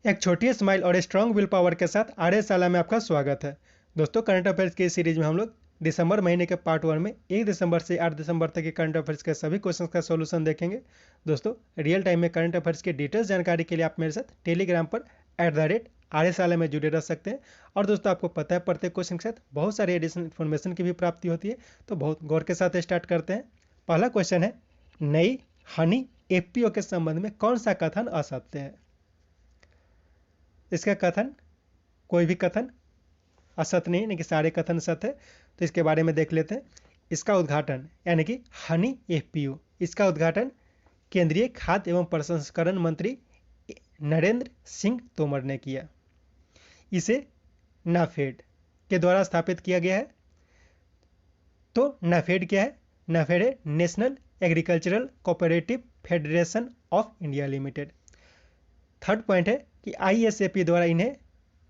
एक छोटी स्माइल और स्ट्रॉन्ग विल पावर के साथ आर्यशाला में आपका स्वागत है। दोस्तों, करंट अफेयर्स की सीरीज में हम लोग दिसंबर महीने के पार्ट 1 में 1 दिसंबर से 8 दिसंबर तक के करंट अफेयर्स के सभी क्वेश्चंस का सॉल्यूशन देखेंगे। दोस्तों, रियल टाइम में करंट अफेयर्स की डिटेल्स जानकारी के लिए आप मेरे साथ टेलीग्राम पर @आर्यशाला में जुड़े रह सकते हैं। और दोस्तों, आपको पता है प्रत्येक क्वेश्चन के साथ बहुत सारी एडिशनल इन्फॉर्मेशन की भी प्राप्ति होती है, तो बहुत गौर के साथ स्टार्ट करते हैं। पहला क्वेश्चन है, नई हनी एफपीओ के संबंध में कौन सा कथन असत्य है? इसका कथन, कोई भी कथन असत्य नहीं, यानी कि सारे कथन सत्य है। तो इसके बारे में देख लेते हैं। इसका उद्घाटन यानी कि हनी एफपीओ, इसका उद्घाटन केंद्रीय खाद्य एवं प्रसंस्करण मंत्री नरेंद्र सिंह तोमर ने किया। इसे नाफेड के द्वारा स्थापित किया गया है। तो नाफेड क्या है? नाफेड है national agricultural cooperative federation of India limited. Third point है कि आईएसएपी द्वारा इन्हें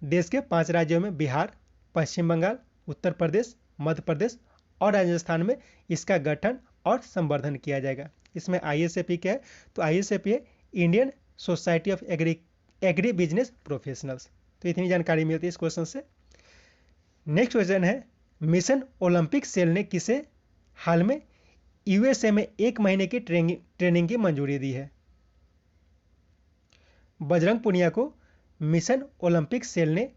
देश के 5 राज्यों में बिहार, पश्चिम बंगाल, उत्तर प्रदेश, मध्य प्रदेश और राजस्थान में इसका गठन और संवर्धन किया जाएगा। इसमें आईएसएपी क्या है? तो आईएसएपी है Indian society of agri business professionals. तो इतनी जानकारी मिलती है इस क्वेश्चन से। नेक्स्ट क्वेश्चन है, मिशन ओलंपिक सेल ने किसे हाल में यूएसए में 1 महीने की ट्रेनिंग की मंजूरी दी है? बजरंग पुनिया को मिशन ओलंपिक सेल ने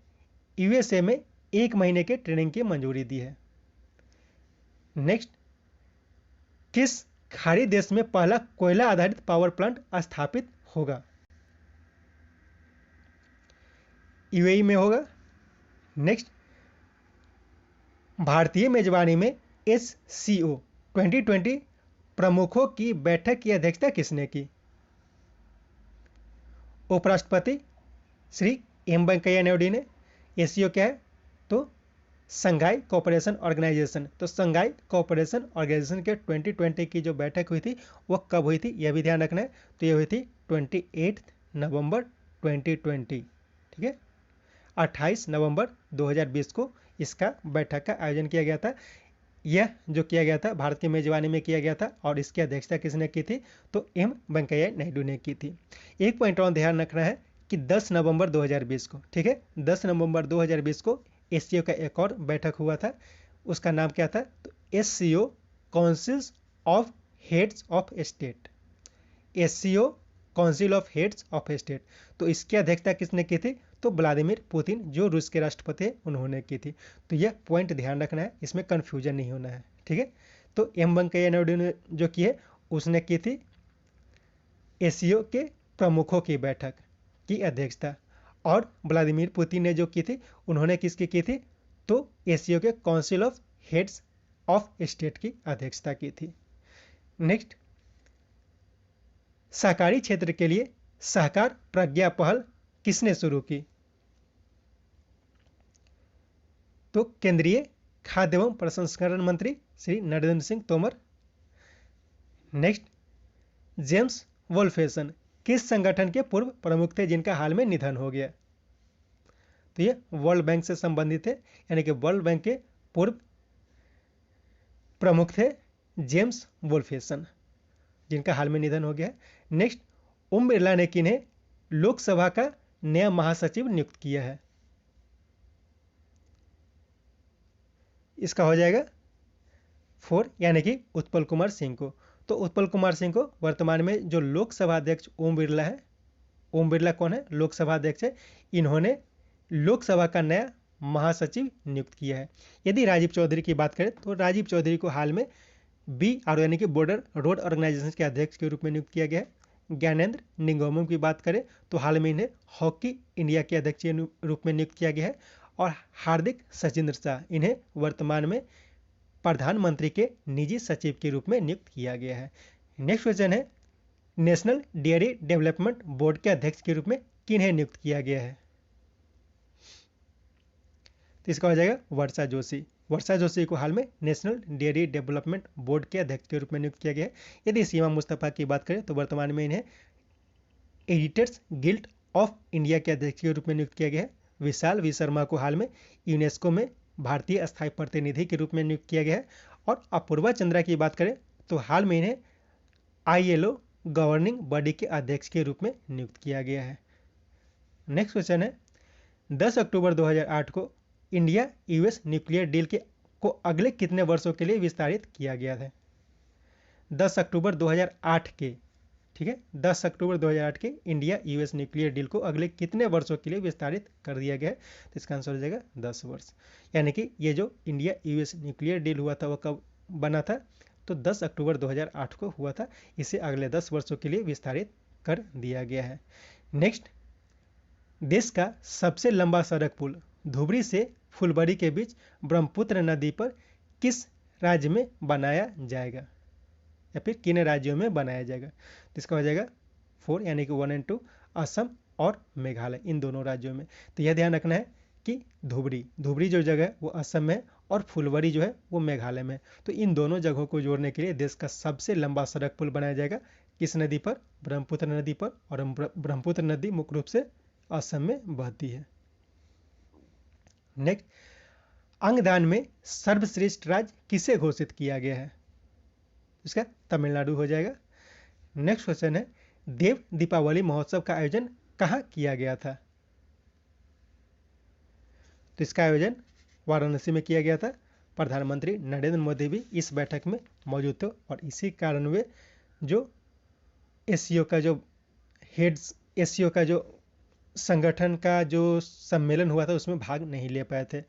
यूएसए में 1 महीने के ट्रेनिंग की मंजूरी दी है। नेक्स्ट, किस खाड़ी देश में पहला कोयला आधारित पावर प्लांट स्थापित होगा? यूएई में होगा। नेक्स्ट, भारतीय मेजबानी में एससीओ 2020 प्रमुखों की बैठक की अध्यक्षता किसने की? उपराष्ट्रपति श्री एम वेंकैया नायडू ने। एससीओ क्या है? तो संघाई कोऑपरेशन ऑर्गेनाइजेशन। तो संघाई कोऑपरेशन ऑर्गेनाइजेशन के 2020 की जो बैठक हुई थी वो कब हुई थी, यह भी ध्यान रखना है। तो ये हुई थी 28 नवंबर 2020। ठीक है, 28 नवंबर 2020 को इसका बैठक का आयोजन किया गया था। यह जो किया गया था भारत की मेजबानी में किया गया था और इसकी अध्यक्षता किसने की थी? तो एम वेंकैया नायडू ने की थी। एक पॉइंट और ध्यान रखना है कि 10 नवंबर 2020 को, ठीक है, 10 नवंबर 2020 को एससीओ का एक और बैठक हुआ था। उसका नाम क्या था? तो SCO councils of heads of state. SCO council of heads of state. तो इसकी अध्यक्षता किसने की थी? तो व्लादिमीर पुतिन, जो रूस के राष्ट्रपति हैं, उन्होंने की थी। तो यह पॉइंट ध्यान रखना है, इसमें कंफ्यूजन नहीं होना है। ठीक है, तो एम वेंकैया नायडू ने जो की है उसने की थी एससीओ के प्रमुखों की बैठक की अध्यक्षता, और व्लादिमीर पुतिन ने जो की थी उन्होंने किसकी की थी? तो एससीओ के council of heads of state की अध्यक्षता की थी। नेक्स्ट, सहकारी क्षेत्र के लिए सहकार प्रज्ञा पहल किसने शुरू की? तो केंद्रीय खाद्य एवं प्रसंस्करण मंत्री श्री नरेंद्र सिंह तोमर। नेक्स्ट, जेम्स वोल्फेसन किस संगठन के पूर्व प्रमुख थे जिनका हाल में निधन हो गया? तो ये वर्ल्ड बैंक से संबंधित है, यानी कि वर्ल्ड बैंक के पूर्व प्रमुख थे जेम्स वोल्फेसन, जिनका हाल में निधन हो गया है। नेक्स्ट, ओम बिरला ने किन्हें लोकसभा का नया महासचिव नियुक्त किया है? इसका हो जाएगा 4, यानी कि उत्पल कुमार सिंह को। तो उत्पल कुमार सिंह को वर्तमान में जो लोकसभा अध्यक्ष ओम बिरला है, ओम बिरला कौन है? लोकसभा अध्यक्ष है। इन्होंने लोकसभा का नया महासचिव नियुक्त किया है। यदि राजीव चौधरी की बात करें तो राजीव चौधरी को हाल में BRO यानी कि बॉर्डर रोड ऑर्गेनाइजेशन के अध्यक्ष के रूप में नियुक्त किया गया है। ज्ञानेंद्र निंगोमो की बात करें तो हाल में इन्हें हॉकी इंडिया के अध्यक्ष के रूप में नियुक्त किया गया है। और हार्दिक सचिंद्र शाह, इन्हें वर्तमान में प्रधानमंत्री के निजी सचिव के रूप में नियुक्त किया गया है। नेक्स्ट क्वेश्चन है, नेशनल डेयरी डेवलपमेंट बोर्ड के अध्यक्ष के रूप में किन्हें नियुक्त किया गया है? तो इसका हो जाएगा वर्षा जोशी। वर्षा जोशी को हाल में नेशनल डेयरी डेवलपमेंट बोर्ड के अध्यक्ष के रूप में नियुक्त किया गया है। यदि सीमा मुस्तफा की बात करें तो वर्तमान में इन्हें एडिटर्स गिल्ड ऑफ इंडिया के अध्यक्ष के रूप में नियुक्त किया गया है। विशाल वी शर्मा को हाल में यूनेस्को में भारतीय स्थायी प्रतिनिधि के रूप में नियुक्त किया गया है। और अपूर्वा चंद्रा की बात करें तो हाल में इन्हें ILO गवर्निंग बॉडी के अध्यक्ष के रूप में नियुक्त किया गया है। नेक्स्ट क्वेश्चन है 10 अक्टूबर 2008 को इंडिया यूएस न्यूक्लियर डील को अगले कितने वर्षों के लिए विस्तारित किया गया था? 10 अक्टूबर 2008 के, ठीक है, 10 अक्टूबर 2008 के इंडिया यूएस न्यूक्लियर डील को अगले कितने वर्षों के लिए विस्तारित कर दिया गया है? तो इसका आंसर हो जाएगा 10 वर्ष। यानी कि ये जो इंडिया यूएस न्यूक्लियर डील हुआ था वो कब बना था? तो 10 अक्टूबर 2008 को हुआ था। इसे अगले 10 वर्षों के लिए विस्तारित कर दिया गया है। नेक्स्ट, देश का सबसे लंबा सड़क पुल धुबरी से फुलबरी के बीच ब्रह्मपुत्र नदी पर किस राज्य में बनाया जाएगा, या फिर किन राज्यों में बनाया जाएगा? तो इसका हो जाएगा 4, यानी कि 1 और 2, असम और मेघालय, इन दोनों राज्यों में। तो यह ध्यान रखना है कि धुबरी जो जगह है वो असम में और फुलबरी जो है वो मेघालय में। तो इन दोनों जगहों को जोड़ने के लिए देश का सबसे लंबा सड़क पुल बनाया जाएगा। किस नदी पर? ब्रह्मपुत्र नदी पर। और ब्रह्मपुत्र नदी मुख्य रूप से असम में बहती है। नेक्स्ट, अंगदान में सर्वश्रेष्ठ राज्य किसे घोषित किया गया है? इसका तमिलनाडु हो जाएगा। नेक्स्ट क्वेश्चन है देव दीपावली महोत्सव का आयोजन कहाँ किया गया था? तो इसका आयोजन वाराणसी में किया गया था। प्रधानमंत्री नरेंद्र मोदी भी इस बैठक में मौजूद थे और इसी कारण वे जो एशियो का जो संगठन का जो सम्मेलन हुआ था उसमें भाग नहीं ले पाए थे।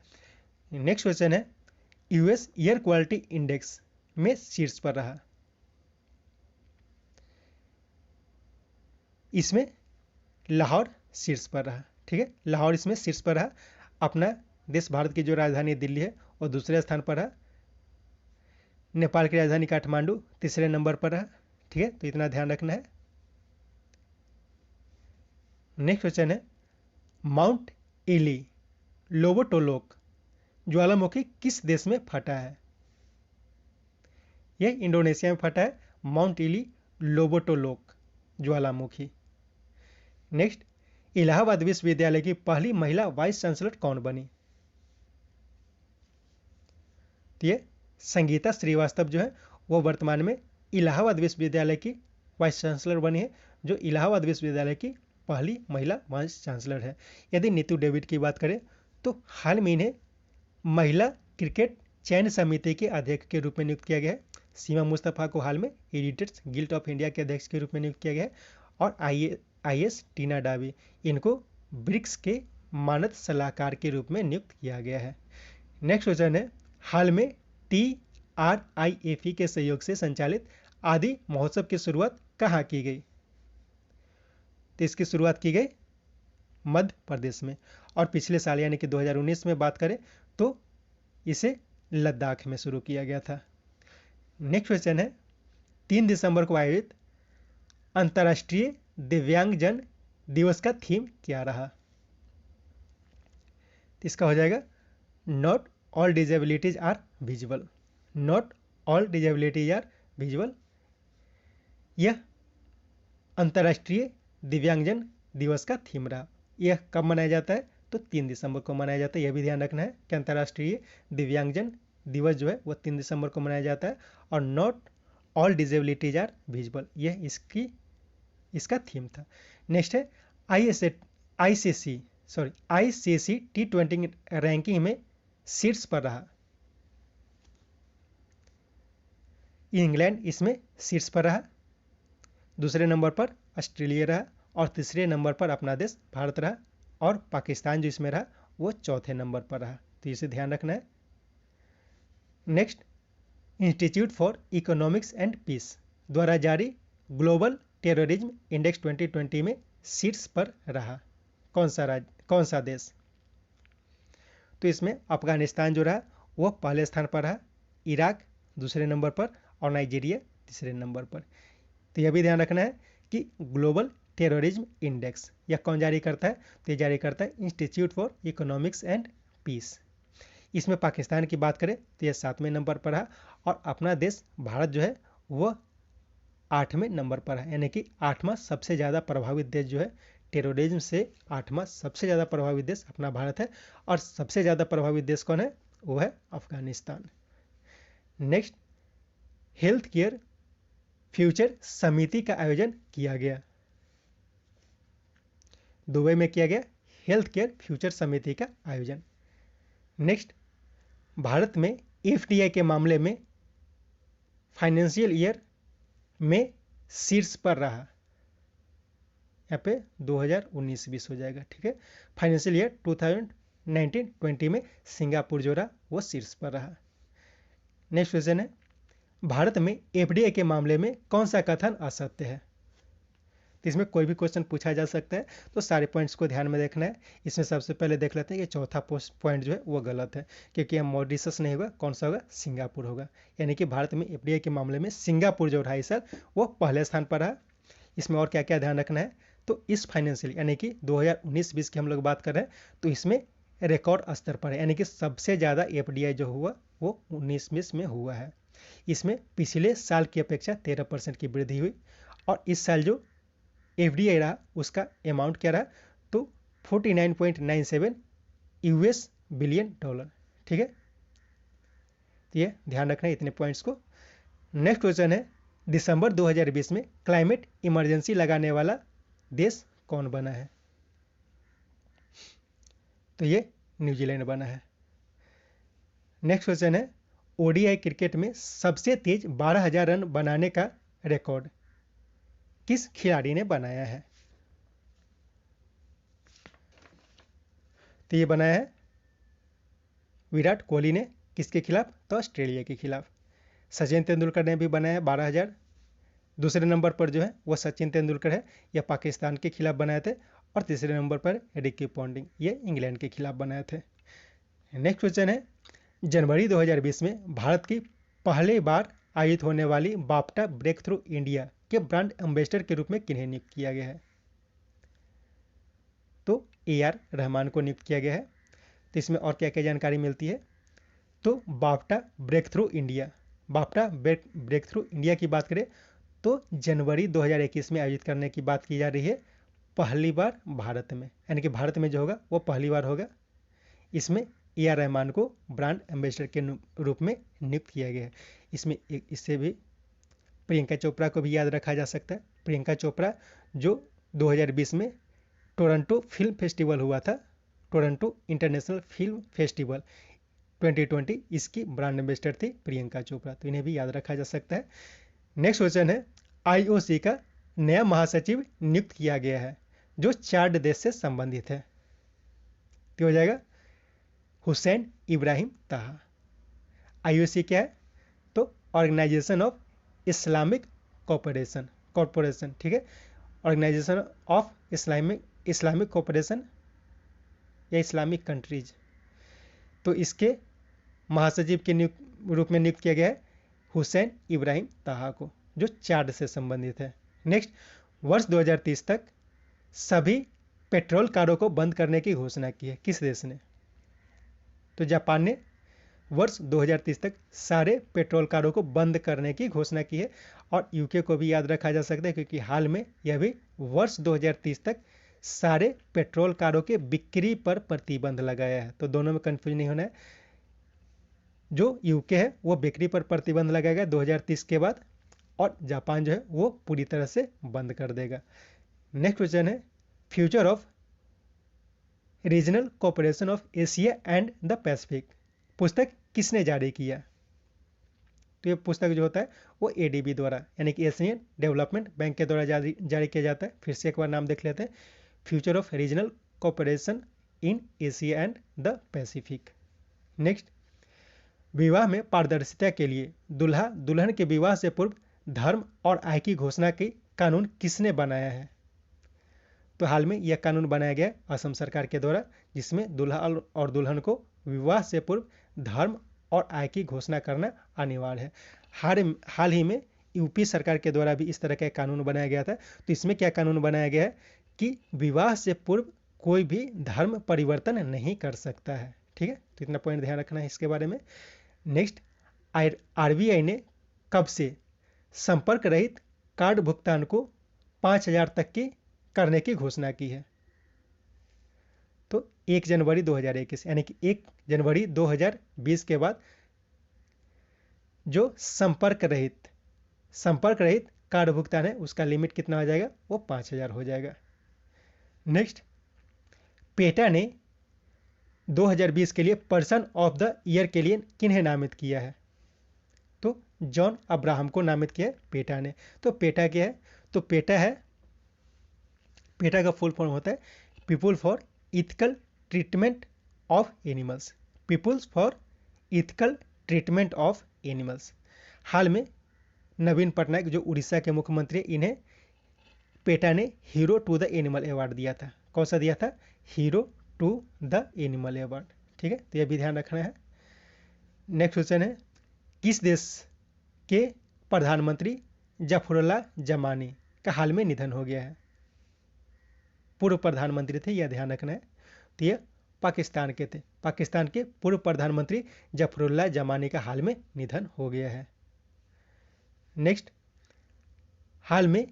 नेक्स्ट क्वेश्चन है यूएस एयर क्वालिटी इंडेक्स में शीर्ष पर रहा। इसमें लाहौर शीर्ष पर रहा, ठीक है, लाहौर इसमें शीर्ष पर रहा। अपना देश भारत की जो राजधानी दिल्ली है वो दूसरे स्थान पर रहा। नेपाल की राजधानी काठमांडू तीसरे नंबर पर रहा, ठीक है, तो इतना ध्यान रखना है। नेक्स्ट क्वेश्चन है माउंट इली लोबोटोलोक ज्वालामुखी किस देश में फटा है? यह इंडोनेशिया में फटा है, माउंट इली लोबोटोलोक ज्वालामुखी। नेक्स्ट, इलाहाबाद विश्वविद्यालय की पहली महिला वाइस चांसलर कौन बनी? तो ये संगीता श्रीवास्तव जो है वो वर्तमान में इलाहाबाद विश्वविद्यालय की वाइस चांसलर बनी है, जो इलाहाबाद विश्वविद्यालय की पहली महिला वाइस चांसलर है। यदि नीतू डेविड की बात करें तो हाल में इन्हें महिला क्रिकेट चयन समिति के अध्यक्ष के रूप में नियुक्त किया गया है। सीमा मुस्तफ़ा को हाल में एडिटर्स गिल्ड ऑफ इंडिया के अध्यक्ष के रूप में नियुक्त किया गया है। और IAS टीना डावी, इनको ब्रिक्स के मानद सलाहकार के रूप में नियुक्त किया गया है। नेक्स्ट क्वेश्चन है हाल में TRIFE के सहयोग से संचालित आदि महोत्सव की शुरुआत कहाँ की गई? तो इसकी शुरुआत की गई मध्य प्रदेश में, और पिछले साल यानी कि 2019 में बात करें तो इसे लद्दाख में शुरू किया गया था। नेक्स्ट क्वेश्चन है 3 दिसंबर को आयोजित अंतर्राष्ट्रीय दिव्यांगजन दिवस का थीम क्या रहा? तो इसका हो जाएगा not all disabilities are visual. Not all disabilities are visual. यह अंतर्राष्ट्रीय दिव्यांगजन दिवस का थीम रहा। यह कब मनाया जाता है? तो 3 दिसंबर को मनाया जाता है। यह भी ध्यान रखना है कि अंतर्राष्ट्रीय दिव्यांगजन दिवस जो है वो 3 दिसंबर को मनाया जाता है। और not all disabilities are visual, यह इसका थीम था। नेक्स्ट है ICC T20 रैंकिंग में शीर्ष पर रहा। इंग्लैंड इसमें शीर्ष पर रहा, दूसरे नंबर पर ऑस्ट्रेलिया रहा, और तीसरे नंबर पर अपना देश भारत रहा, और पाकिस्तान जो इसमें रहा वो चौथे नंबर पर रहा। तो इसे ध्यान रखना है। Next, institute for economics and peace द्वारा जारी ग्लोबल टेररिज्म इंडेक्स 2020 में शीर्ष पर रहा कौन सा देश? तो इसमें अफगानिस्तान जो रहा वो पहले स्थान पर रहा, इराक दूसरे नंबर पर, और नाइजीरिया तीसरे नंबर पर। तो यह भी ध्यान रखना है कि ग्लोबल टेररिज्म इंडेक्स यह कौन जारी करता है? तो ये जारी करता है institute for economics and peace. इसमें पाकिस्तान की बात करें तो यह 7वें नंबर पर है, और अपना देश भारत जो है वह 8वें नंबर पर है, यानी कि 8वां सबसे ज़्यादा प्रभावित देश जो है टेररिज्म से 8वां सबसे ज़्यादा प्रभावित देश अपना भारत है। और सबसे ज़्यादा प्रभावित देश कौन है? वो है Afghanistan. Next, health care future समिति का आयोजन किया गया। दुबई में किया गया हेल्थ केयर फ्यूचर समिति का आयोजन। नेक्स्ट, भारत में एफडीआई के मामले में फाइनेंशियल ईयर में शीर्ष पर रहा। यहाँ पे 2019-20 हो जाएगा, ठीक है। फाइनेंशियल ईयर 2019-20 में सिंगापुर जो रहा वो शीर्ष पर रहा। नेक्स्ट क्वेश्चन है, भारत में एफडीआई के मामले में कौन सा कथन असत्य है। तो इसमें कोई भी क्वेश्चन पूछा जा सकता है, तो सारे पॉइंट्स को ध्यान में देखना है। इसमें सबसे पहले देख लेते हैं कि चौथा पॉइंट जो है वो गलत है, क्योंकि यहाँ मॉरिशस नहीं होगा, कौन सा होगा, सिंगापुर होगा। यानी कि भारत में एफडीआई के मामले में सिंगापुर जो रहा इस साल वो पहले स्थान पर रहा। इसमें और क्या क्या ध्यान रखना है, तो इस फाइनेंशियल यानी कि 2019-20 की हम लोग बात कर रहे हैं, तो इसमें रिकॉर्ड स्तर पर है, यानी कि सबसे ज़्यादा एफडीआई जो हुआ वो 19-20 में हुआ है। इसमें पिछले साल की अपेक्षा 13% की वृद्धि हुई, और इस साल जो एफडीआई रहा उसका अमाउंट क्या रहा, तो 49.97 यूएस बिलियन डॉलर, ठीक है। तो ये ध्यान रखना है इतने पॉइंट्स को। नेक्स्ट क्वेश्चन है, दिसंबर 2020 में क्लाइमेट इमरजेंसी लगाने वाला देश कौन बना है। तो ये न्यूजीलैंड बना है। नेक्स्ट क्वेश्चन है, ओडीआई क्रिकेट में सबसे तेज 12,000 रन बनाने का रिकॉर्ड किस खिलाड़ी ने बनाया है। तो ये बनाया है विराट कोहली ने। किसके खिलाफ, तो ऑस्ट्रेलिया के खिलाफ। सचिन तेंदुलकर ने भी बनाया 12,000। दूसरे नंबर पर जो है वो सचिन तेंदुलकर है, यह पाकिस्तान के खिलाफ बनाए थे। और तीसरे नंबर पर रिकी पॉन्टिंग, ये इंग्लैंड के खिलाफ बनाए थे। नेक्स्ट क्वेश्चन है, जनवरी 2020 में भारत की पहली बार आयोजित होने वाली बाफ्टा ब्रेक थ्रू इंडिया के ब्रांड एम्बेसडर के रूप में किन्हें नियुक्त किया गया है। तो AR रहमान को नियुक्त किया गया है। तो इसमें और क्या क्या जानकारी मिलती है, तो BAFTA breakthrough India, BAFTA breakthrough India की बात करें तो जनवरी 2021 में आयोजित करने की बात की जा रही है, पहली बार भारत में, यानी कि भारत में जो होगा वो पहली बार होगा। इसमें AR रहमान को ब्रांड एम्बेसडर के रूप में नियुक्त किया गया है। इसमें इससे भी प्रियंका चोपड़ा को भी याद रखा जा सकता है। प्रियंका चोपड़ा जो 2020 में टोरंटो फिल्म फेस्टिवल हुआ था, टोरंटो इंटरनेशनल फिल्म फेस्टिवल 2020, इसकी ब्रांड एम्बेसडर थी प्रियंका चोपड़ा, तो इन्हें भी याद रखा जा सकता है। नेक्स्ट क्वेश्चन है, IOC का नया महासचिव नियुक्त किया गया है जो चार्ड देश से संबंधित है। तो हो जाएगा हुसैन इब्राहिम ताहा। IOC क्या है, तो ऑर्गेनाइजेशन ऑफ इस्लामिक कॉरपोरेशन, ठीक है। ऑर्गेनाइजेशन ऑफ इस्लामिक कॉरपोरेशन या इस्लामिक कंट्रीज। तो इसके महासचिव के रूप में नियुक्त किया गया है हुसैन इब्राहिम ताहा को, जो चार्ड से संबंधित है। नेक्स्ट, वर्ष 2030 तक सभी पेट्रोल कारों को बंद करने की घोषणा की है। किस देश ने, तो जापान ने वर्ष 2030 तक सारे पेट्रोल कारों को बंद करने की घोषणा की है। और यूके को भी याद रखा जा सकता है, क्योंकि हाल में यह भी वर्ष 2030 तक सारे पेट्रोल कारों के बिक्री पर प्रतिबंध लगाया है। तो दोनों में कंफ्यूज नहीं होना है, जो यूके है वो बिक्री पर प्रतिबंध लगाएगा 2030 के बाद, और जापान जो है वो पूरी तरह से बंद कर देगा। नेक्स्ट क्वेश्चन है, future of regional cooperation of Asia and the Pacific पुस्तक किसने जारी किया। तो ये पुस्तक जो होता है वो ADB द्वारा, यानी कि एशियन डेवलपमेंट बैंक के द्वारा जारी किया जाता है। फिर से एक बार नाम देख लेते हैं, future of regional cooperation in Asia and the Pacific. Next, विवाह में पारदर्शिता के लिए दूल्हा दुल्हन के विवाह से पूर्व धर्म और आय की घोषणा की कानून किसने बनाया है। तो हाल में यह कानून बनाया गया असम सरकार के द्वारा, जिसमें दूल्हा और दुल्हन को विवाह से पूर्व धर्म और आय की घोषणा करना अनिवार्य है। हाल ही में यूपी सरकार के द्वारा भी इस तरह का कानून बनाया गया था। तो इसमें क्या कानून बनाया गया है कि विवाह से पूर्व कोई भी धर्म परिवर्तन नहीं कर सकता है, ठीक है। तो इतना पॉइंट ध्यान रखना है इसके बारे में। नेक्स्ट, RBI ने कब से संपर्क रहित कार्ड भुगतान को 5,000 तक की करने की घोषणा की है। तो 1 जनवरी 2021, यानी कि 1 जनवरी 2020 के बाद जो संपर्क रहित कार्ड भुगतान है उसका लिमिट कितना हो जाएगा, वो 5,000 हो जाएगा। नेक्स्ट, पेटा ने 2020 के लिए पर्सन ऑफ द ईयर के लिए किन्हें नामित किया है? तो जॉन अब्राहम को नामित किया है पेटा ने। तो पेटा क्या है? तो पेटा का फुल फॉर्म होता है people for ethical treatment of animals. Peoples for ethical treatment of animals. हाल में नवीन पटनायक जो उड़ीसा के मुख्यमंत्री, इन्हें पेटा ने hero to the animal award दिया था। कौन सा दिया था? Hero to the animal award. ठीक है, तो यह भी ध्यान रखना है। नेक्स्ट क्वेश्चन है, किस देश के प्रधानमंत्री जफरुल्लाह जमानी का हाल में निधन हो गया है? पूर्व प्रधानमंत्री थे, यह ध्यान रखना है। तो यह पाकिस्तान के थे। पाकिस्तान के पूर्व प्रधानमंत्री जफरुल्लाह जमानी का हाल में निधन हो गया है। नेक्स्ट, हाल में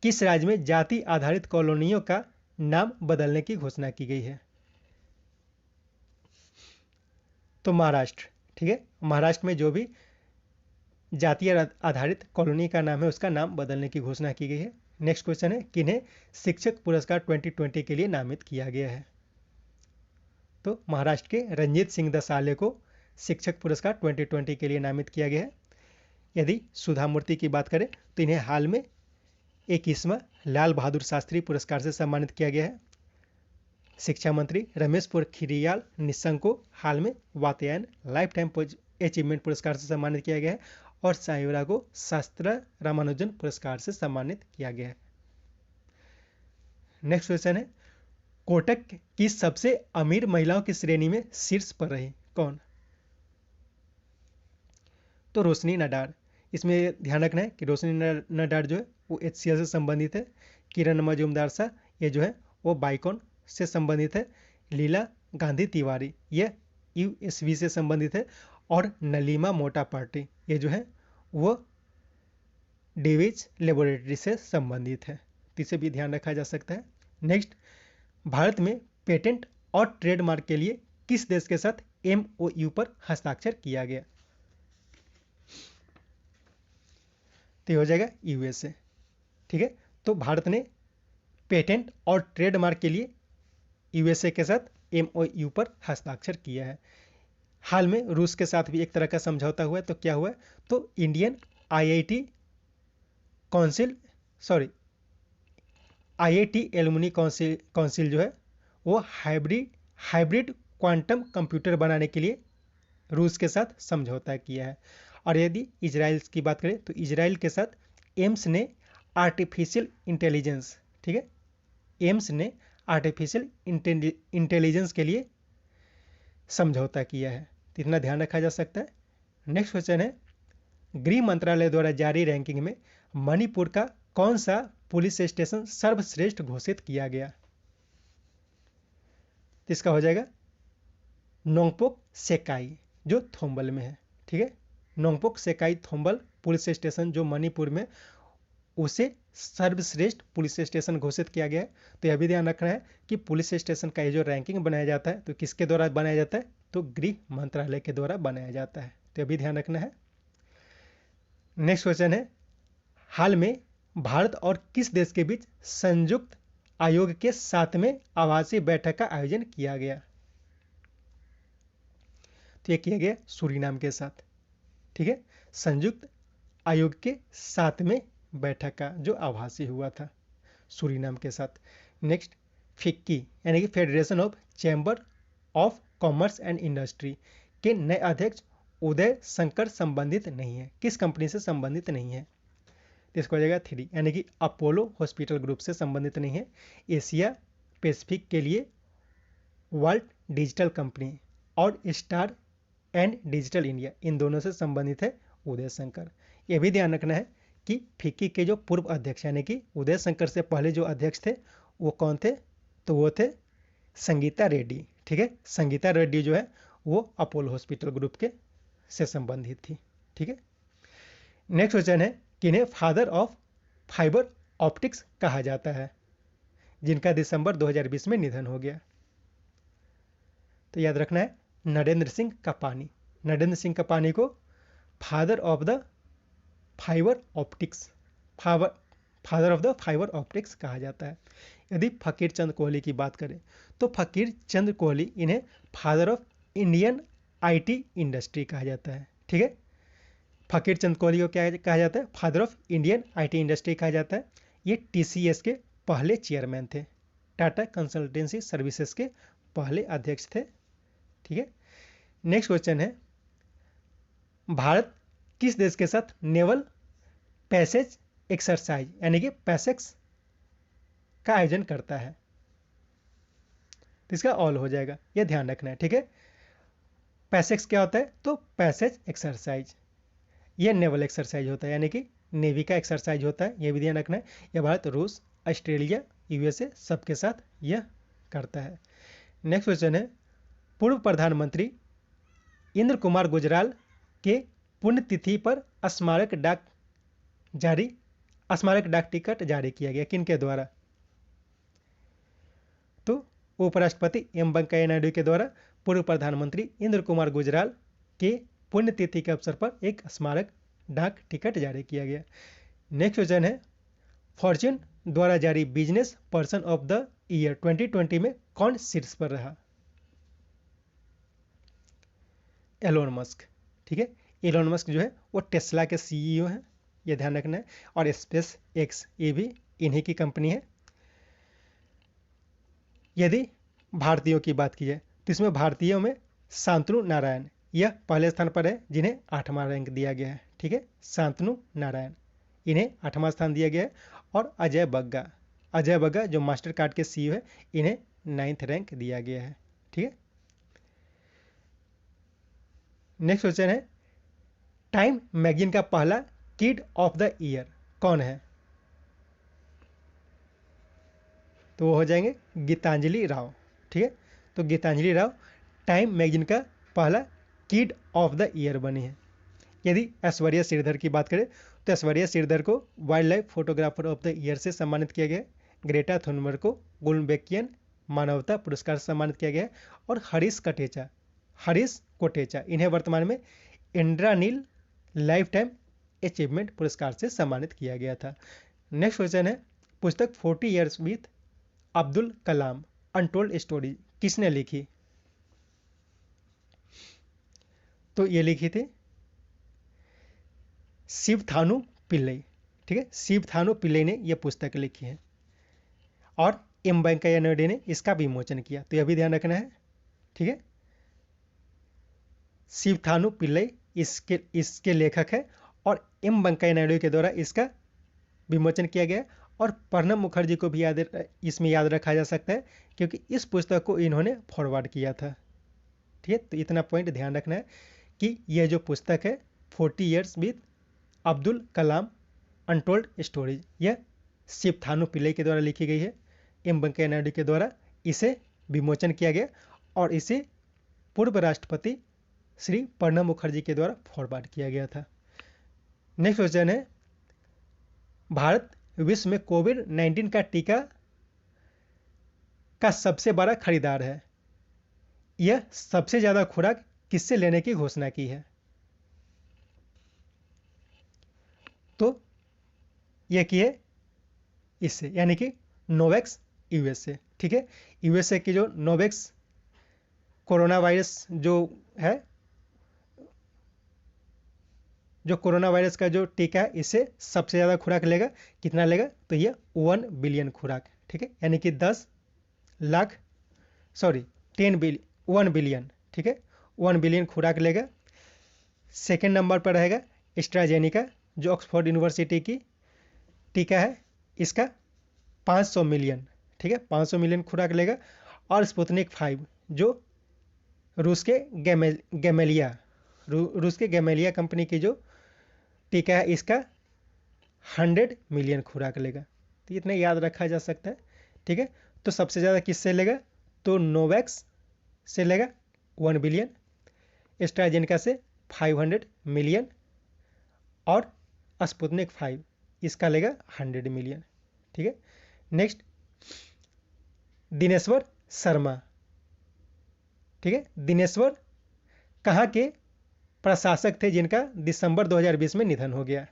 किस राज्य में जाति आधारित कॉलोनियों का नाम बदलने की घोषणा की गई है? तो महाराष्ट्र। ठीक है, महाराष्ट्र में जो भी जातीय आधारित कॉलोनी का नाम है उसका नाम बदलने की घोषणा की गई है। नेक्स्ट क्वेश्चन है, किन्हें शिक्षक पुरस्कार 2020 के लिए नामित किया गया है? तो महाराष्ट्र के रंजीत सिंह दसाले को शिक्षक पुरस्कार 2020 के लिए नामित किया गया है। यदि सुधा मूर्ति की बात करें तो इन्हें हाल में 21वां लाल बहादुर शास्त्री पुरस्कार से सम्मानित किया गया है। शिक्षा मंत्री रमेश पोखरियाल निशंक को हाल में वातायन लाइफ टाइम अचीवमेंट पुरस्कार से सम्मानित किया गया है और साइवरा को शास्त्र रामानुजन पुरस्कार से सम्मानित किया गया है। नेक्स्ट क्वेश्चन है, कोटक की सबसे अमीर महिलाओं की श्रेणी में शीर्ष पर रही कौन? तो रोशनी नडार। इसमें ध्यान रखना है कि रोशनी नडार जो है वो HCL से संबंधित है। किरण मजूमदार शाह ये जो है वो बाइकॉन से संबंधित है। लीला गांधी तिवारी ये USB से संबंधित है और नलीमा मोटा पार्टी ये जो है वो डेविज लेबोरेटरी से संबंधित है। तो इसे भी ध्यान रखा जा सकता है। नेक्स्ट, भारत में पेटेंट और ट्रेडमार्क के लिए किस देश के साथ MOU पर हस्ताक्षर किया गया? तो हो जाएगा USA। ठीक है, तो भारत ने पेटेंट और ट्रेडमार्क के लिए USA के साथ MOU पर हस्ताक्षर किया है। हाल में रूस के साथ भी एक तरह का समझौता हुआ है। तो क्या हुआ? तो इंडियन IIT एलुमनी काउंसिल जो है वो हाइब्रिड क्वांटम कंप्यूटर बनाने के लिए रूस के साथ समझौता किया है। और यदि इजराइल की बात करें तो इजराइल के साथ एम्स ने आर्टिफिशियल इंटेलिजेंस, ठीक है, एम्स ने आर्टिफिशियल इंटेलिजेंस के लिए समझौता किया है। तो इतना ध्यान रखा जा सकता है। नेक्स्ट क्वेश्चन है, गृह मंत्रालय द्वारा जारी रैंकिंग में मणिपुर का कौन सा पुलिस स्टेशन सर्वश्रेष्ठ घोषित किया गया? तो इसका हो जाएगा नोंगपोक सेकाई जो थोम्बल में है। ठीक है, नोंगपोक सेकाई थोम्बल पुलिस स्टेशन जो मणिपुर में, उसे सर्वश्रेष्ठ पुलिस स्टेशन घोषित किया गया है। तो यह भी ध्यान रखना है कि पुलिस स्टेशन का ये जो रैंकिंग बनाया जाता है तो किसके द्वारा बनाया जाता है? तो गृह मंत्रालय के द्वारा बनाया जाता है। तो यह भी ध्यान रखना है। नेक्स्ट क्वेश्चन है, हाल में भारत और किस देश के बीच संयुक्त आयोग के 7वें आवासीय बैठक का आयोजन किया गया? तो यह किया गया सूरीनाम के साथ। ठीक है, संयुक्त आयोग के 7वें बैठक का जो आभासी हुआ था सूरीनाम के साथ। नेक्स्ट, फिक्की यानी कि federation of chamber of commerce and industry के नए अध्यक्ष उदय शंकर संबंधित नहीं है। किस कंपनी से संबंधित नहीं है? इसको हो जाएगा 3 यानी कि अपोलो हॉस्पिटल ग्रुप से संबंधित नहीं है। एशिया पैसिफिक के लिए वर्ल्ड डिजिटल कंपनी और star and digital India in दोनों से संबंधित है उदय शंकर। यह भी ध्यान रखना है कि फिक्की के जो पूर्व अध्यक्ष यानी कि उदय शंकर से पहले जो अध्यक्ष थे वो कौन थे? तो वो थे संगीता रेड्डी। ठीक है, संगीता रेड्डी जो है वो अपोलो हॉस्पिटल ग्रुप के से संबंधित थी। ठीक है, नेक्स्ट क्वेश्चन है, किन्हें फादर ऑफ फाइबर ऑप्टिक्स कहा जाता है जिनका दिसंबर 2020 में निधन हो गया? तो याद रखना है नरेंद्र सिंह कपानी। नरेंद्र सिंह कपानी को father of the fibre optics father of the fibre optics कहा जाता है। यदि फकीर चंद कोहली की बात करें तो फकीर चंद कोहली इन्हें father of Indian IT industry कहा जाता है। ठीक है, फकीर चंद कोहली को क्या कहा जाता है? Father of Indian IT industry कहा जाता है। ये टीसीएस के पहले चेयरमैन थे, टाटा कंसल्टेंसी सर्विसेज के पहले अध्यक्ष थे। ठीक है, नेक्स्ट क्वेश्चन है, भारत किस देश के साथ नेवल पैसेज एक्सरसाइज यानी कि पैसेक्स का आयोजन करता है? तो इसका ऑल हो जाएगा, यह ध्यान रखना है। ठीक है, पैसेक्स क्या होता है? तो पैसेज एक्सरसाइज यह नेवल एक्सरसाइज होता है, यानी कि नेवी का एक्सरसाइज होता है, यह भी ध्यान रखना है। यह भारत, रूस, ऑस्ट्रेलिया, यूएसए सबके साथ यह करता है। नेक्स्ट क्वेश्चन है, पूर्व प्रधानमंत्री इंद्र कुमार गुजराल के पुण्यतिथि पर स्मारक डाक टिकट जारी किया गया, किनके द्वारा? तो उपराष्ट्रपति एम वेंकैया नायडू के द्वारा पूर्व प्रधानमंत्री इंद्र कुमार गुजराल के पुण्यतिथि के अवसर पर एक स्मारक डाक टिकट जारी किया गया। नेक्स्ट क्वेश्चन है, फॉर्च्यून द्वारा जारी business person of the year 2020 में कौन शीर्ष पर रहा? Elon Musk. ठीक है, एलोन मस्क जो है वो टेस्ला के सीईओ हैं, यह ध्यान रखना है। और स्पेस एक्स ये भी इन्हीं की कंपनी है। यदि भारतीयों की बात की जाए तो इसमें भारतीयों में शांतनु नारायण यह पहले स्थान पर है, जिन्हें 8वां रैंक दिया गया है। ठीक है, शांतनु नारायण इन्हें 8वां स्थान दिया गया है। और अजय बग्गा जो मास्टर कार्ड के सीईओ है, इन्हें 9th रैंक दिया गया है। ठीक है, नेक्स्ट क्वेश्चन है, टाइम मैगजीन का पहला किड ऑफ द ईयर कौन है? तो वो हो जाएंगे गीतांजलि राव। ठीक है, तो गीतांजलि राव टाइम मैगजीन का पहला किड ऑफ द ईयर बनी है। यदि ऐश्वर्या श्रीधर की बात करें तो ऐश्वर्या श्रीधर को wild life photographer of the year से सम्मानित किया गया। ग्रेटा थुनबर्ग को गुलबेकियन मानवता पुरस्कार से सम्मानित किया गया। और हरीश कोटेचा इन्हें वर्तमान में इंद्रानील लाइफ टाइम अचीवमेंट पुरस्कार से सम्मानित किया गया था। नेक्स्ट क्वेश्चन है, पुस्तक 40 years with Abdul Kalam untold story किसने लिखी? तो ये लिखी थी शिवथानु पिल्लई। ठीक है, शिवथानु पिल्लई ने यह पुस्तक लिखी है और एम वेंकैया नायडू ने इसका विमोचन किया, तो यह भी ध्यान रखना है। ठीक है, शिवथानु पिल्लई इसके लेखक है और एम वेंकैया नायडू के द्वारा इसका विमोचन किया गया। और प्रणब मुखर्जी को भी इसमें याद रखा जा सकता है, क्योंकि इस पुस्तक को इन्होंने फॉरवर्ड किया था। ठीक है, तो इतना पॉइंट ध्यान रखना है कि यह जो पुस्तक है 40 years with Abdul Kalam untold stories, यह शिवथानु पिल्लई के द्वारा लिखी गई है। एम वेंकैया नायडू के द्वारा इसे विमोचन किया गया और इसे पूर्व राष्ट्रपति श्री प्रणब मुखर्जी के द्वारा फॉरवर्ड किया गया था। नेक्स्ट क्वेश्चन है, भारत विश्व में कोविड-19 का टीका का सबसे बड़ा खरीदार है। यह सबसे ज्यादा खुराक किससे लेने की घोषणा की है? तो यह की है इससे, यानी कि नोवैक्स यूएसए। ठीक है, यूएसए की जो नोवैक्स कोरोना वायरस जो है, जो कोरोना वायरस का जो टीका है, इससे सबसे ज़्यादा खुराक लेगा। कितना लेगा? तो ये 1 बिलियन खुराक। ठीक है, यानी कि 1 बिलियन। ठीक है, 1 बिलियन खुराक लेगा। सेकेंड नंबर पर रहेगा एस्ट्राजेनिका, जो ऑक्सफोर्ड यूनिवर्सिटी की टीका है, इसका 500 मिलियन। ठीक है, 500 मिलियन खुराक लेगा। और स्पुतनिक 5 जो रूस के गैमेलिया कंपनी की जो टीका है, इसका 100 मिलियन खुराक लेगा। तो इतना याद रखा जा सकता है। ठीक है, तो सबसे ज़्यादा किससे लेगा? तो नोवैक्स से लेगा 1 बिलियन, एस्ट्राजेनेका से 500 मिलियन और स्पुतनिक 5 इसका लेगा 100 मिलियन। ठीक है, नेक्स्ट दिनेश्वर शर्मा। ठीक है, दिनेश्वर कहाँ के प्रशासक थे जिनका दिसंबर 2020 में निधन हो गया?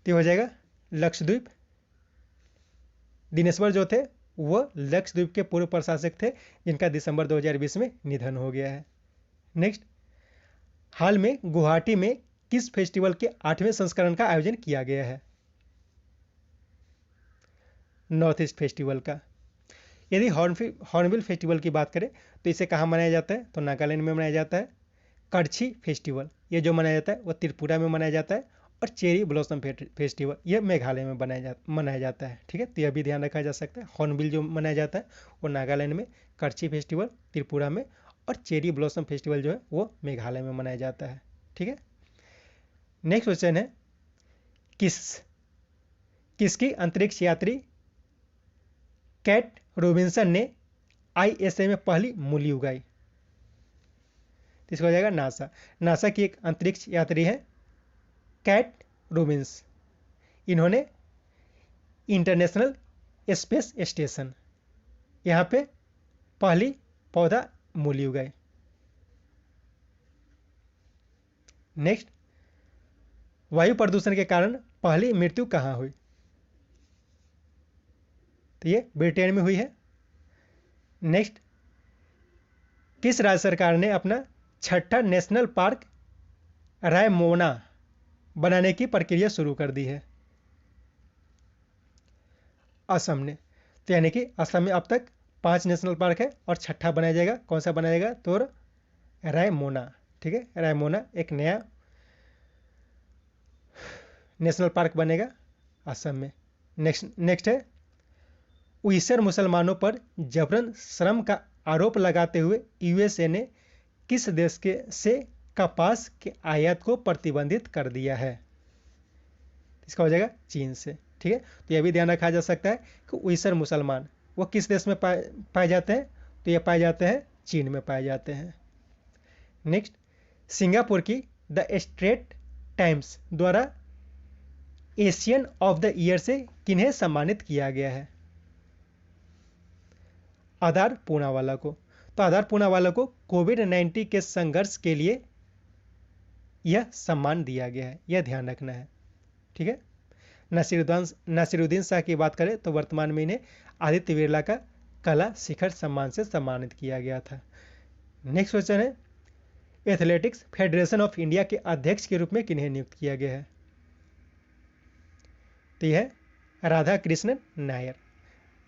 तो ये हो जाएगा लक्षद्वीप। दिनेश्वर जो थे वो लक्षद्वीप के पूर्व प्रशासक थे जिनका दिसंबर 2020 में निधन हो गया है। नेक्स्ट, हाल में गुवाहाटी में किस फेस्टिवल के 8वें संस्करण का आयोजन किया गया है? नॉर्थ ईस्ट फेस्टिवल का। यदि हॉर्नबिल फेस्टिवल की बात करें तो इसे कहाँ मनाया जाता है? तो नागालैंड में मनाया जाता है। करछी फेस्टिवल ये जो मनाया जाता है वो त्रिपुरा में मनाया जाता है। और चेरी ब्लॉसम फेस्टिवल ये मेघालय में मनाया जाता है। ठीक है, तो यह भी ध्यान रखा जा सकता है। हॉर्नबिल जो मनाया जाता है वो नागालैंड में, करछी फेस्टिवल त्रिपुरा में, और चेरी ब्लॉसम फेस्टिवल जो है वो मेघालय में मनाया जाता है। ठीक है, नेक्स्ट क्वेश्चन है, किसकी अंतरिक्ष यात्री कैट रॉबिन्सन ने ISA में पहली मूली उगाई? तो इसका हो जाएगा नासा। नासा की एक अंतरिक्ष यात्री है कैट रॉबिन्स। इन्होंने इंटरनेशनल स्पेस स्टेशन यहाँ पे पहली पौधा मूली उगाई। नेक्स्ट, वायु प्रदूषण के कारण पहली मृत्यु कहाँ हुई? तो ये ब्रिटेन में हुई है। नेक्स्ट, किस राज्य सरकार ने अपना 6ठा नेशनल पार्क रायमोना बनाने की प्रक्रिया शुरू कर दी है? असम ने। तो यानी कि असम में अब तक 5 नेशनल पार्क है और 6ठा बनाया जाएगा। कौन सा बनाया जाएगा? तो रायमोना। ठीक है, रायमोना एक नया नेशनल पार्क बनेगा असम में। नेक्स्ट है, उइसर मुसलमानों पर जबरन श्रम का आरोप लगाते हुए USA ने किस देश से कपास के आयात को प्रतिबंधित कर दिया है? इसका हो जाएगा चीन से। ठीक है, तो यह भी ध्यान रखा जा सकता है कि उइसर मुसलमान वो किस देश में पाए जाते हैं? तो ये पाए जाते हैं चीन में पाए जाते हैं। नेक्स्ट, सिंगापुर की द स्ट्रेट टाइम्स द्वारा एशियन ऑफ द ईयर से किन्हें सम्मानित किया गया है? आधार पूनावाला को। तो आधार पूनावाला को कोविड-19 के संघर्ष के लिए यह सम्मान दिया गया है, यह ध्यान रखना है। ठीक है, नासिरुद्दीन शाह की बात करें तो वर्तमान में इन्हें आदित्य बिरला का कला शिखर सम्मान से सम्मानित किया गया था। नेक्स्ट क्वेश्चन है, एथलेटिक्स फेडरेशन ऑफ इंडिया के अध्यक्ष के रूप में किन्हें नियुक्त किया गया है? तो यह है राधा कृष्णन नायर।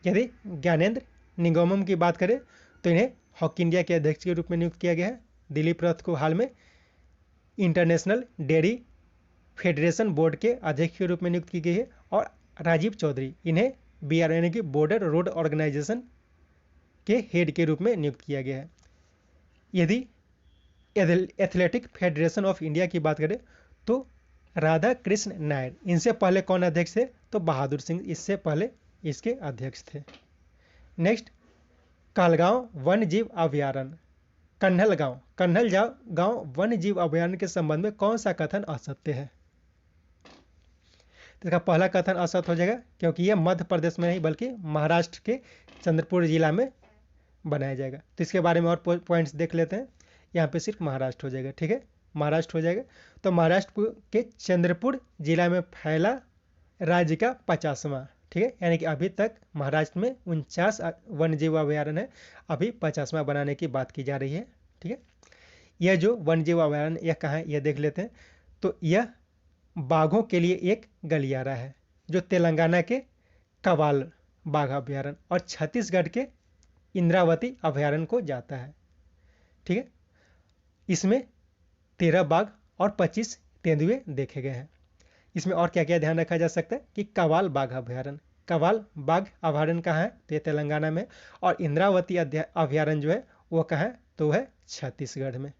यदि ज्ञानेंद्र निगमम की बात करें तो इन्हें हॉकी इंडिया के अध्यक्ष के रूप में नियुक्त किया गया है। दिलीप रथ को हाल में इंटरनेशनल डेयरी फेडरेशन बोर्ड के अध्यक्ष के रूप में नियुक्त की गई है। और राजीव चौधरी इन्हें BR यानी कि बॉर्डर रोड ऑर्गेनाइजेशन के हेड के रूप में नियुक्त किया गया है। यदि एथलेटिक फेडरेशन ऑफ इंडिया की बात करें तो राधा कृष्ण नायर, इनसे पहले कौन अध्यक्ष थे? तो बहादुर सिंह इससे पहले इसके अध्यक्ष थे। नेक्स्ट, कहलगांव वन्य जीव अभयारण्य, कन्हल गांव वन्य जीव अभयारण्य के संबंध में कौन सा कथन असत्य है? तो इसका पहला कथन असत्य हो जाएगा क्योंकि यह मध्य प्रदेश में नहीं बल्कि महाराष्ट्र के चंद्रपुर जिला में बनाया जाएगा। तो इसके बारे में और पॉइंट्स देख लेते हैं। यहाँ पे सिर्फ महाराष्ट्र हो जाएगा। ठीक है, महाराष्ट्र हो जाएगा। तो महाराष्ट्र के चंद्रपुर जिला में फैला राज्य का 50वां। ठीक है, यानी कि अभी तक महाराष्ट्र में 49 वन्यजीव अभयारण्य है, अभी 50वां बनाने की बात की जा रही है। ठीक है, यह जो वन्यजीव अभयारण्य यह कहाँ है यह देख लेते हैं। तो यह बाघों के लिए एक गलियारा है जो तेलंगाना के कवाल बाघ अभयारण्य और छत्तीसगढ़ के इंद्रावती अभयारण्य को जाता है। ठीक है, इसमें 13 बाघ और 25 तेंदुए देखे गए हैं। इसमें और क्या क्या ध्यान रखा जा सकता है कि कवाल बाघ अभयारण्य, कवाल बाघ अभयारण्य कहाँ है? तो ये तेलंगाना में। और इंद्रावती अभयारण्य जो है वो कहाँ है? तो वह है छत्तीसगढ़ में।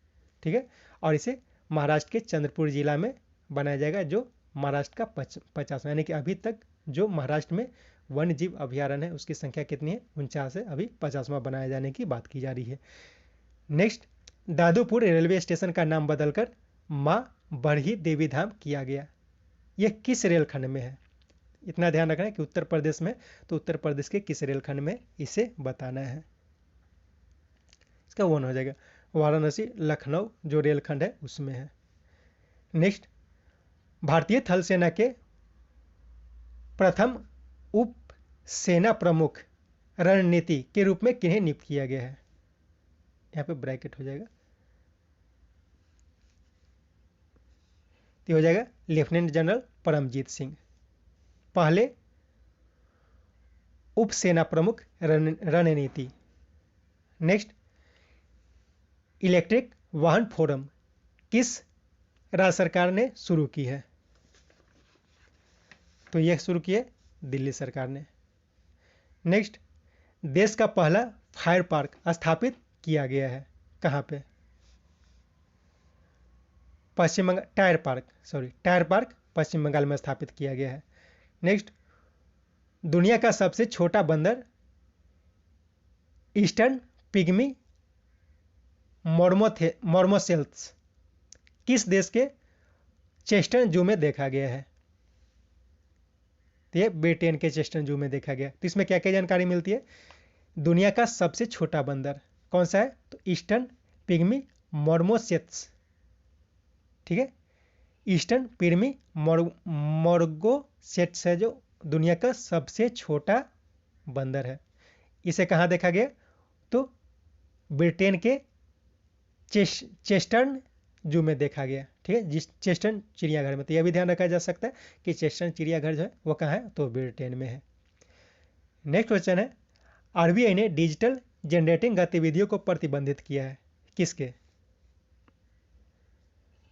ठीक है, और इसे महाराष्ट्र के चंद्रपुर जिला में बनाया जाएगा जो महाराष्ट्र का 50वां, यानी कि अभी तक जो महाराष्ट्र में वन्य जीव अभयारण्य है उसकी संख्या कितनी है? 49 है, अभी 50वां बनाए जाने की बात की जा रही है। नेक्स्ट, दादूपुर रेलवे स्टेशन का नाम बदलकर मां बढ़ी देवी धाम किया गया, यह किस रेलखंड में है? इतना ध्यान रखना है कि उत्तर प्रदेश में, तो उत्तर प्रदेश के किस रेलखंड में इसे बताना है। इसका 1 हो जाएगा, वाराणसी लखनऊ जो रेलखंड है उसमें है। नेक्स्ट, भारतीय थल सेना के प्रथम उप सेना प्रमुख रणनीति के रूप में किन्हें नियुक्त किया गया है? यहाँ पे ब्रैकेट हो जाएगा, तो हो जाएगा लेफ्टिनेंट जनरल परमजीत सिंह, पहले उप सेना प्रमुख रणनीति। नेक्स्ट, इलेक्ट्रिक वाहन फोरम किस राज्य सरकार ने शुरू की है? तो यह शुरू की है दिल्ली सरकार ने। नेक्स्ट, देश का पहला फायर पार्क स्थापित किया गया है कहाँ पे? पश्चिम बंगाल, टायर पार्क पश्चिम बंगाल में स्थापित किया गया है। नेक्स्ट, दुनिया का सबसे छोटा बंदर ईस्टर्न पिग्मी मोर्मोसेल्स किस देश के चेस्टन जू में देखा गया है? तो ये ब्रिटेन के चेस्टन जू में देखा गया। तो इसमें क्या क्या जानकारी मिलती है? दुनिया का सबसे छोटा बंदर कौन सा है? तो ईस्टर्न पिग्मी मोर्मोसेल्स, ठीक है, ईस्टर्न पिग्मी मोर्मोसेल्स है जो दुनिया का सबसे छोटा बंदर है। इसे कहाँ देखा गया? तो ब्रिटेन के चेस्टर्न जू में देखा गया, ठीक है, जिस चेस्टर्न चिड़ियाघर में। तो यह भी ध्यान रखा जा सकता है कि चेस्टर्न चिड़ियाघर जो है वो कहाँ है? तो ब्रिटेन में है। नेक्स्ट क्वेश्चन है, आरबीआई ने डिजिटल जनरेटिंग गतिविधियों को प्रतिबंधित किया है किसके?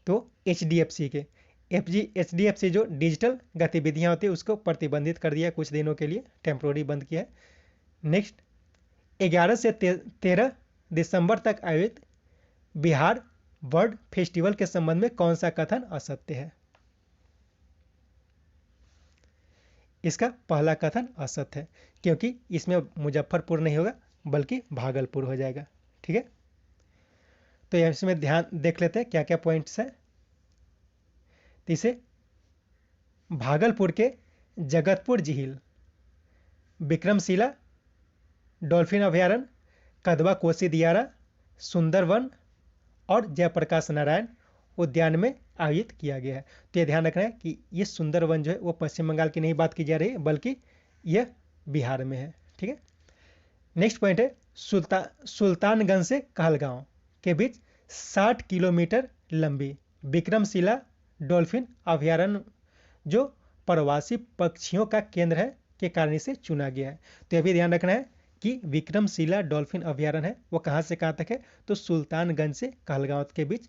तो एचडीएफसी के। एचडीएफसी जो डिजिटल गतिविधियां होती है उसको प्रतिबंधित कर दिया कुछ दिनों के लिए, टेम्प्रोरी बंद किया है। नेक्स्ट, 11 से 13 दिसंबर तक आयोजित बिहार बर्ड फेस्टिवल के संबंध में कौन सा कथन असत्य है? इसका पहला कथन असत्य है क्योंकि इसमें मुजफ्फरपुर नहीं होगा बल्कि भागलपुर हो जाएगा, ठीक है। तो इसमें ध्यान देख लेते हैं क्या क्या पॉइंट्स है। तो इसे भागलपुर के जगतपुर झील, विक्रमशिला डॉल्फिन अभयारण्य, कदवा कोसी दियारा, सुंदरवन और जयप्रकाश नारायण उद्यान में आयोजित किया गया है। तो ये ध्यान रखना है कि ये सुंदरवन जो है वो पश्चिम बंगाल की नहीं बात की जा रही है बल्कि यह बिहार में है, ठीक है। नेक्स्ट पॉइंट है, सुल्तानगंज से कहलगांव के बीच 60 किलोमीटर लंबी विक्रमशिला डॉल्फिन अभयारण्य जो प्रवासी पक्षियों का केंद्र है के कारण इसे चुना गया है। तो यह भी ध्यान रखना है कि विक्रमशिला डॉल्फिन अभयारण्य है वो कहाँ से कहाँ तक है? तो सुल्तानगंज से कहलगांव के बीच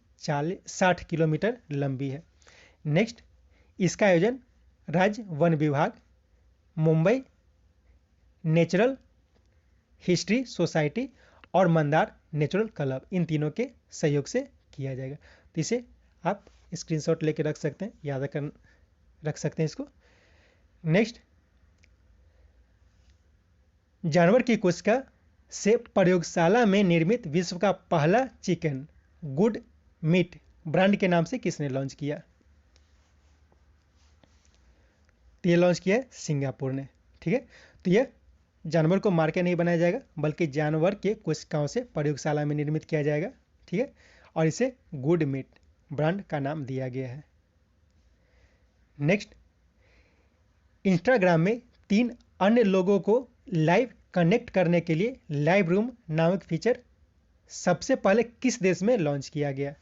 60 किलोमीटर लंबी है। नेक्स्ट, इसका आयोजन राज्य वन विभाग, मुंबई नेचुरल हिस्ट्री सोसाइटी और मंदार नेचुरल क्लब इन तीनों के सहयोग से किया जाएगा। तो इसे आप स्क्रीनशॉट लेके रख सकते हैं, याद कर रख सकते हैं इसको। नेक्स्ट, जानवर की कोशिका से प्रयोगशाला में निर्मित विश्व का पहला चिकन गुड मीट ब्रांड के नाम से किसने लॉन्च किया? तो ये लॉन्च किया है सिंगापुर ने, ठीक है। तो ये जानवर को मार के नहीं बनाया जाएगा बल्कि जानवर के कोशिकाओं से प्रयोगशाला में निर्मित किया जाएगा, ठीक है, और इसे गुड मीट ब्रांड का नाम दिया गया है। नेक्स्ट, इंस्टाग्राम में 3 अन्य लोगों को लाइव कनेक्ट करने के लिए लाइव रूम नामक फीचर सबसे पहले किस देश में लॉन्च किया गया?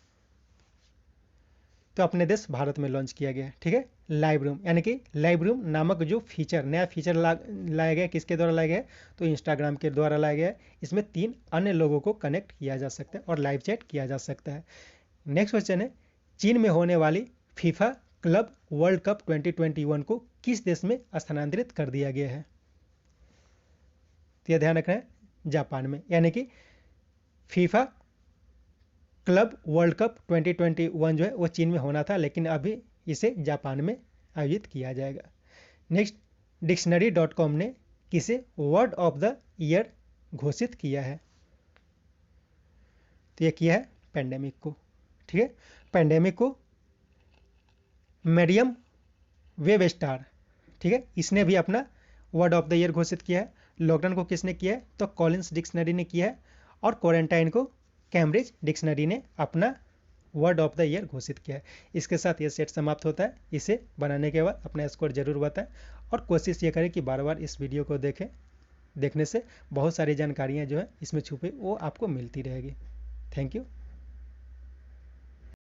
तो अपने देश भारत में लॉन्च किया गया, ठीक है। लाइव रूम यानी कि लाइव रूम नामक जो फीचर नया फीचर लाया गया किसके द्वारा लाया गया? तो इंस्टाग्राम के द्वारा लाया गया। इसमें 3 अन्य लोगों को कनेक्ट किया जा सकता है और लाइव चैट किया जा सकता है। नेक्स्ट क्वेश्चन है, चीन में होने वाली फीफा क्लब वर्ल्ड कप 2021 को किस देश में स्थानांतरित कर दिया गया है? तो यह ध्यान रखना है जापान में, यानी कि फीफा क्लब वर्ल्ड कप 2021 जो है वो चीन में होना था लेकिन अभी इसे जापान में आयोजित किया जाएगा। नेक्स्ट, डिक्शनरी.com ने किसे वर्ड ऑफ द ईयर घोषित किया है? तो यह किया है पेंडेमिक को, ठीक है। पेंडेमिक को मेरियम वेब स्टार, ठीक है, इसने भी अपना वर्ड ऑफ द ईयर घोषित किया है। लॉकडाउन को किसने किया है? तो कॉलिंस डिक्शनरी ने किया है और क्वारंटाइन को कैम्ब्रिज डिक्शनरी ने अपना वर्ड ऑफ द ईयर घोषित किया है। इसके साथ ये सेट समाप्त होता है। इसे बनाने के बाद अपना स्कोर जरूर बताएं और कोशिश ये करें कि बार बार इस वीडियो को देखें। देखने से बहुत सारी जानकारियाँ जो है इसमें छुपी वो आपको मिलती रहेगी। Thank you.